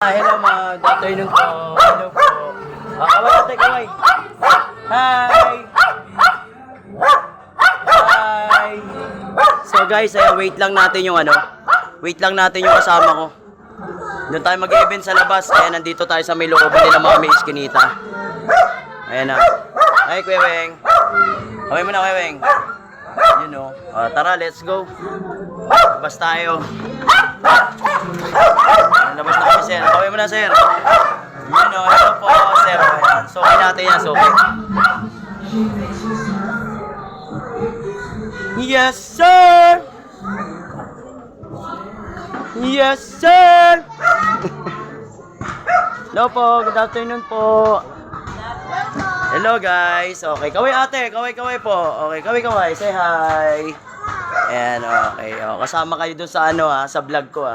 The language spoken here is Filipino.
Hello mga afternoon po. Hello po. Kaway ate, kaway. Hi! Hi! So guys, wait lang natin yung wait lang natin yung kasama ko. Doon tayo mag-event sa labas. Kaya nandito tayo sa may looban nila mga may iskinita. Ayan na. Hi, Kuya Weng. Kaway mo na, Kuya Weng. You know. Tara, let's go. Labas tayo. Labas na kami, sir. Kaway mo na, sir. You know, ito po, sir. Ayan. Soki natin yan, soki. Yes, sir! Yes, sir! Hello po, good afternoon po. Hello guys. Okay, kaway ate, kaway po. Okay, kaway, say hi. Ayan, okay. Kasama kayo dun sa sa vlog ko